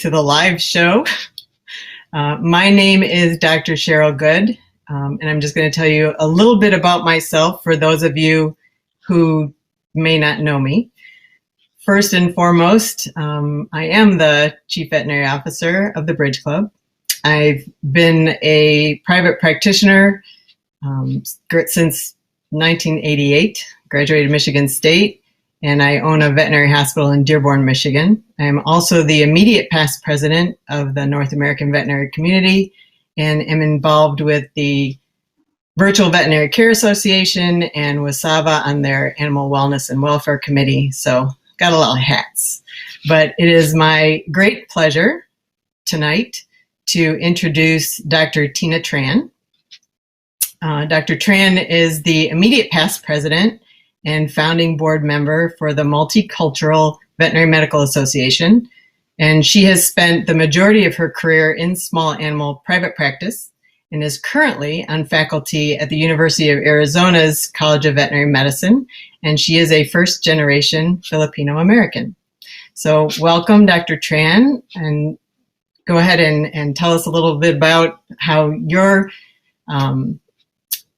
to the live show. My name is Dr. Cheryl Good, and I'm just going to tell you a little bit about myself for those of you who may not know me. First and foremost, I am the Chief Veterinary Officer of the Bridge Club. I've been a private practitioner since 1988, graduated Michigan State, and I own a veterinary hospital in Dearborn, Michigan. I'm also the immediate past president of the North American Veterinary Community and am involved with the Virtual Veterinary Care Association and WASAVA on their Animal Wellness and Welfare Committee. So got a lot of hats. But it is my great pleasure tonight to introduce Dr. Tina Tran. Dr. Tran is the immediate past president and founding board member for the Multicultural Veterinary Medical Association. And she has spent the majority of her career in small animal private practice and is currently on faculty at the University of Arizona's College of Veterinary Medicine. And she is a first generation Filipino American. So welcome, Dr. Tran, and go ahead and tell us a little bit about how your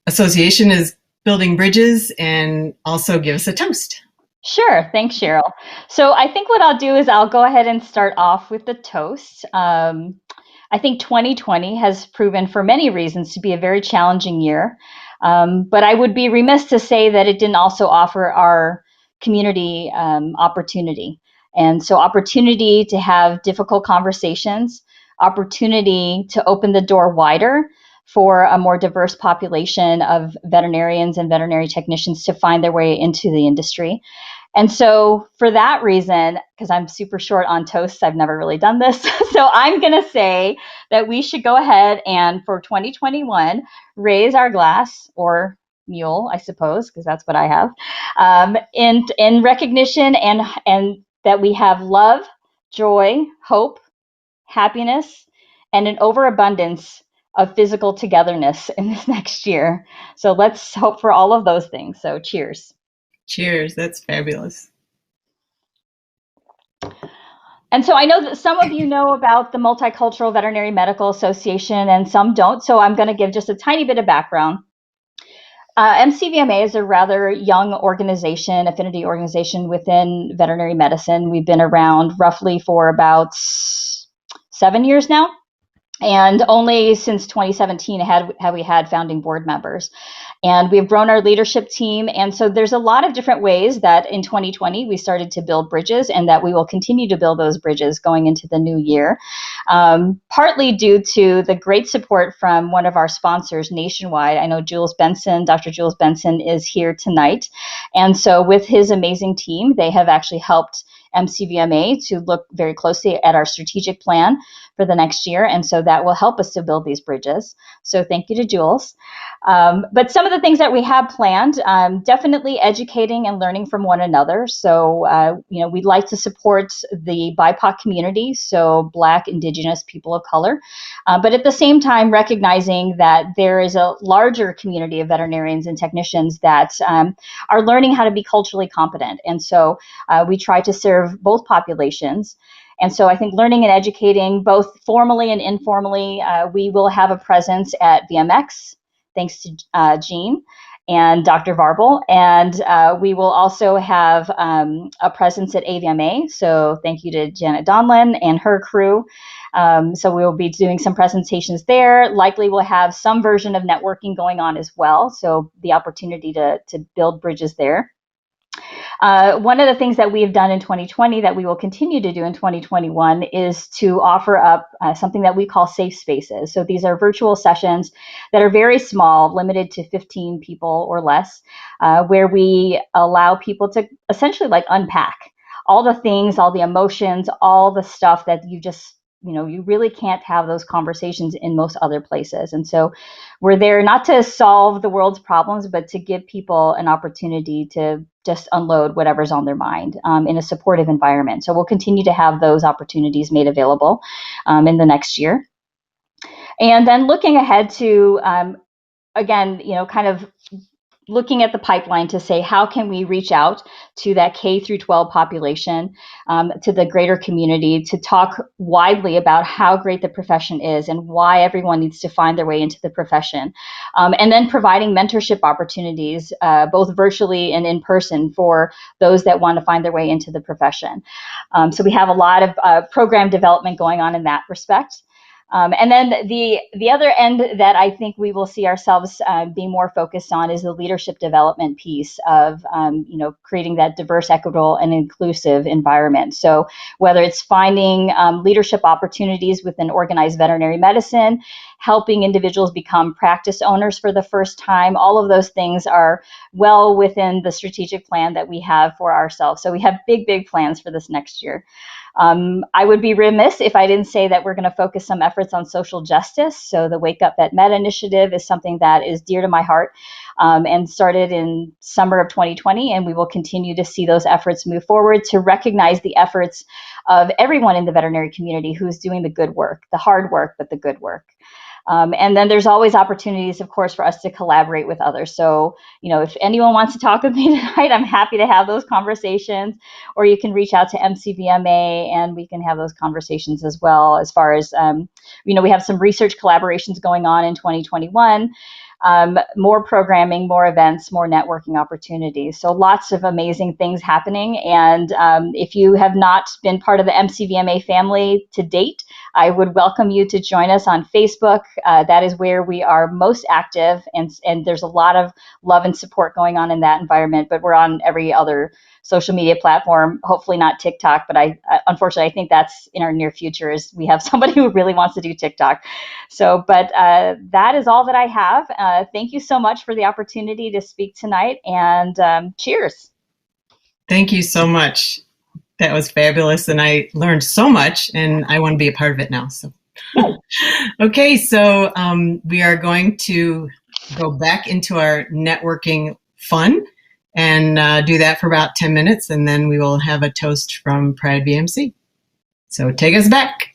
association is building bridges, and also give us a toast. Sure. Thanks, Cheryl. So I think what I'll do is I'll go ahead and start off with the toast. I think 2020 has proven for many reasons to be a very challenging year, but I would be remiss to say that it didn't also offer our community opportunity. And so opportunity to have difficult conversations, opportunity to open the door wider for a more diverse population of veterinarians and veterinary technicians to find their way into the industry. And so for that reason, because I'm super short on toasts, I've never really done this. So I'm going to say that we should go ahead and for 2021, raise our glass, or Mule, I suppose, because that's what I have, in recognition and that we have love, joy, hope, happiness, and an overabundance of physical togetherness in this next year. So let's hope for all of those things. So cheers. Cheers. That's fabulous. And so I know that some of you know about the Multicultural Veterinary Medical Association and some don't. So I'm going to give just a tiny bit of background. MCVMA is a rather young organization, affinity organization within veterinary medicine. We've been around roughly for about 7 years now. And only since 2017 have we had founding board members. And we've grown our leadership team. And so there's a lot of different ways that in 2020 we started to build bridges, and that we will continue to build those bridges going into the new year. Partly due to the great support from one of our sponsors nationwide. I know Dr. Jules Benson is here tonight. And so with his amazing team, they have actually helped MCVMA to look very closely at our strategic plan for the next year. And so that will help us to build these bridges. So thank you to Jules. But some of the things that we have planned, definitely educating and learning from one another. So, we'd like to support the BIPOC community, so Black, Indigenous, people of color. But at the same time, recognizing that there is a larger community of veterinarians and technicians that are learning how to be culturally competent. And so we try to serve both populations. And so I think learning and educating both formally and informally, we will have a presence at VMX, thanks to Jean and Dr. Varble. And we will also have a presence at AVMA. So thank you to Janet Donlin and her crew. So we will be doing some presentations there. Likely we'll have some version of networking going on as well. So the opportunity to build bridges there. One of the things that we have done in 2020 that we will continue to do in 2021 is to offer up something that we call safe spaces. So these are virtual sessions that are very small, limited to 15 people or less, where we allow people to essentially unpack all the things, all the emotions, all the stuff that you really can't have those conversations in most other places. And so we're there not to solve the world's problems, but to give people an opportunity to just unload whatever's on their mind in a supportive environment. So we'll continue to have those opportunities made available in the next year. And then looking ahead to, again, kind of looking at the pipeline to say, how can we reach out to that K through 12 population, to the greater community, to talk widely about how great the profession is and why everyone needs to find their way into the profession. And then providing mentorship opportunities, both virtually and in person, for those that want to find their way into the profession. So we have a lot of program development going on in that respect. And then the other end that I think we will see ourselves being more focused on is the leadership development piece of, creating that diverse, equitable, and inclusive environment. So whether it's finding leadership opportunities within organized veterinary medicine, helping individuals become practice owners for the first time, all of those things are well within the strategic plan that we have for ourselves. So we have big, big plans for this next year. I would be remiss if I didn't say that we're going to focus some efforts on social justice. So the Wake Up Vet Med initiative is something that is dear to my heart, and started in summer of 2020. And we will continue to see those efforts move forward to recognize the efforts of everyone in the veterinary community who's doing the good work, the hard work, but the good work. And then there's always opportunities, of course, for us to collaborate with others. So, if anyone wants to talk with me tonight, I'm happy to have those conversations, or you can reach out to MCVMA and we can have those conversations as well. As far as, we have some research collaborations going on in 2021. More programming, more events, more networking opportunities. So lots of amazing things happening. And if you have not been part of the MCVMA family to date, I would welcome you to join us on Facebook. That is where we are most active, and there's a lot of love and support going on in that environment. But we're on every other social media platform, hopefully not TikTok, but unfortunately, I think that's in our near future, is we have somebody who really wants to do TikTok. So, but that is all that I have. Thank you so much for the opportunity to speak tonight, and cheers. Thank you so much. That was fabulous, and I learned so much, and I want to be a part of it now. So, okay, so we are going to go back into our networking fun and do that for about 10 minutes, and then we will have a toast from Pride VMC. So take us back.